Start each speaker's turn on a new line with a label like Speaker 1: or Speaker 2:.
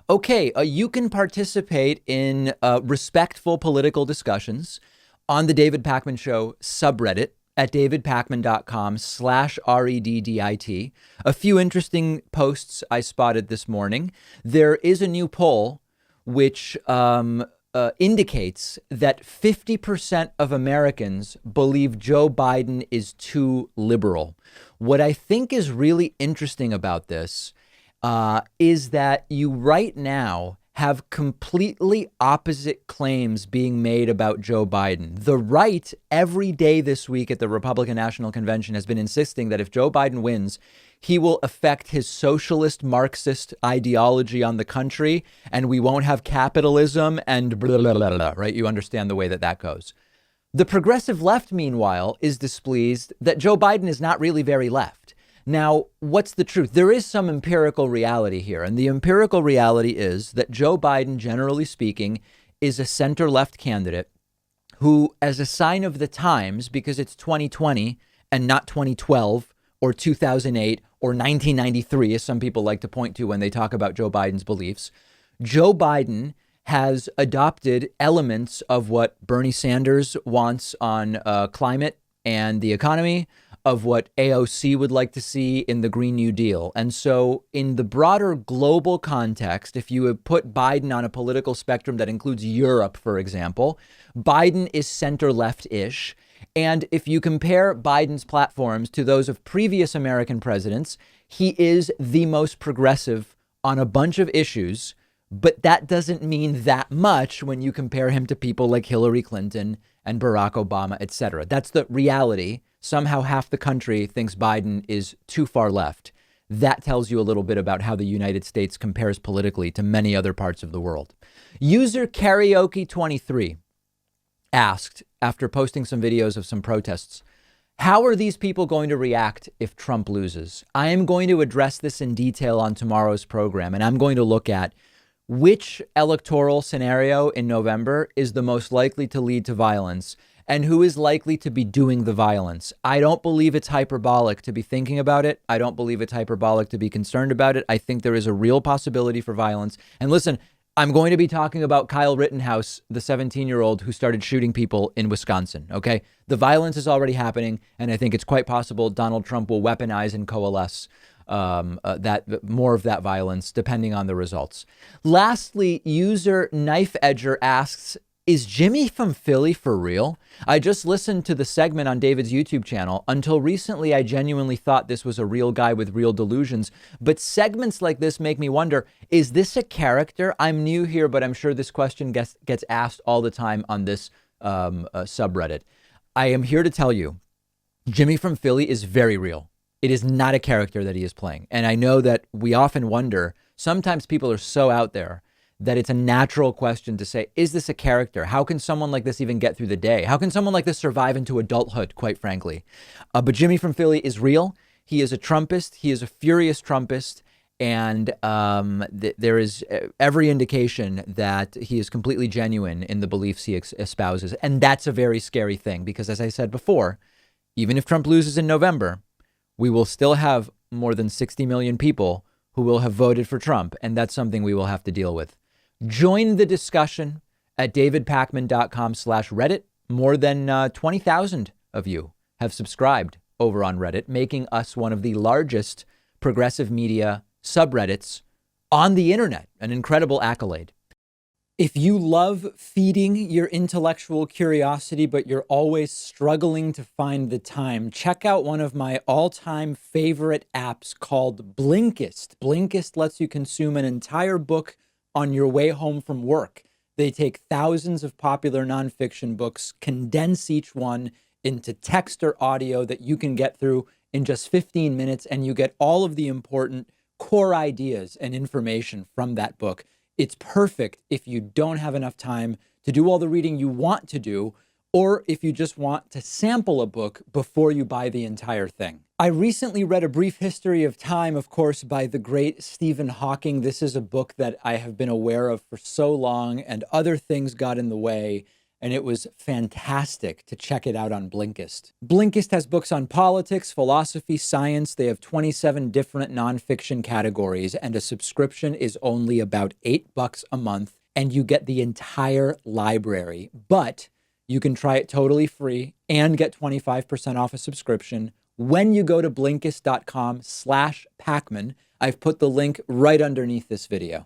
Speaker 1: Okay, you can participate in respectful political discussions on the David Pakman Show subreddit at davidpakman.com/reddit. A few interesting posts I spotted this morning. There is a new poll which indicates that 50% of Americans believe Joe Biden is too liberal. What I think is really interesting about this is that you right now have completely opposite claims being made about Joe Biden. The right, every day this week at the Republican National Convention, has been insisting that if Joe Biden wins, he will affect his socialist Marxist ideology on the country, and we won't have capitalism and blah, blah, blah, blah, right? You understand the way that that goes. The progressive left, meanwhile, is displeased that Joe Biden is not really very left. Now, what's the truth? There is some empirical reality here, and the empirical reality is that Joe Biden, generally speaking, is a center-left candidate who, as a sign of the times, because it's 2020 and not 2012 or 2008 or 1993, as some people like to point to when they talk about Joe Biden's beliefs, Joe Biden has adopted elements of what Bernie Sanders wants on climate and the economy, of what AOC would like to see in the Green New Deal. And so in the broader global context, if you would put Biden on a political spectrum that includes Europe, for example, Biden is center left-ish. And if you compare Biden's platforms to those of previous American presidents, he is the most progressive on a bunch of issues. But that doesn't mean that much when you compare him to people like Hillary Clinton and Barack Obama, et cetera. That's the reality. Somehow half the country thinks Biden is too far left. That tells you a little bit about how the United States compares politically to many other parts of the world. User Karaoke23 asked, after posting some videos of some protests, how are these people going to react if Trump loses? I am going to address this in detail on tomorrow's program, and I'm going to look at which electoral scenario in November is the most likely to lead to violence and who is likely to be doing the violence. I don't believe it's hyperbolic to be thinking about it. I don't believe it's hyperbolic to be concerned about it. I think there is a real possibility for violence. And listen, I'm going to be talking about Kyle Rittenhouse, the 17-year-old who started shooting people in Wisconsin. OK, the violence is already happening, and I think it's quite possible Donald Trump will weaponize and coalesce that more of that violence, depending on the results. Lastly, user Knife Edger asks, is Jimmy from Philly for real? I just listened to the segment on David's YouTube channel. Until recently, I genuinely thought this was a real guy with real delusions. But segments like this make me wonder, is this a character? I'm new here, but I'm sure this question gets asked all the time on this subreddit. I am here to tell you, Jimmy from Philly is very real. It is not a character that he is playing. And I know that we often wonder, sometimes people are so out there that it's a natural question to say, is this a character? How can someone like this even get through the day? How can someone like this survive into adulthood, quite frankly? But Jimmy from Philly is real. He is a Trumpist. He is a furious Trumpist. And there is every indication that he is completely genuine in the beliefs he espouses. And that's a very scary thing, because as I said before, even if Trump loses in November, we will still have more than 60 million people who will have voted for Trump. And that's something we will have to deal with. Join the discussion at davidpakman.com/Reddit. More than 20,000 of you have subscribed over on Reddit, making us one of the largest progressive media subreddits on the internet. An incredible accolade. If you love feeding your intellectual curiosity, but you're always struggling to find the time, check out one of my all-time favorite apps called Blinkist. Blinkist lets you consume an entire book on your way home from work. They take thousands of popular nonfiction books, condense each one into text or audio that you can get through in just 15 minutes, and you get all of the important core ideas and information from that book. It's perfect if you don't have enough time to do all the reading you want to do, or if you just want to sample a book before you buy the entire thing. I recently read A Brief History of Time, of course, by the great Stephen Hawking. This is a book that I have been aware of for so long, and other things got in the way. and it was fantastic to check it out on Blinkist. Blinkist has books on politics, philosophy, science. They have 27 different nonfiction categories, and a subscription is only about $8 a month, and you get the entire library. But you can try it totally free and get 25% off a subscription when you go to Blinkist.com/Pakman. I've put the link right underneath this video.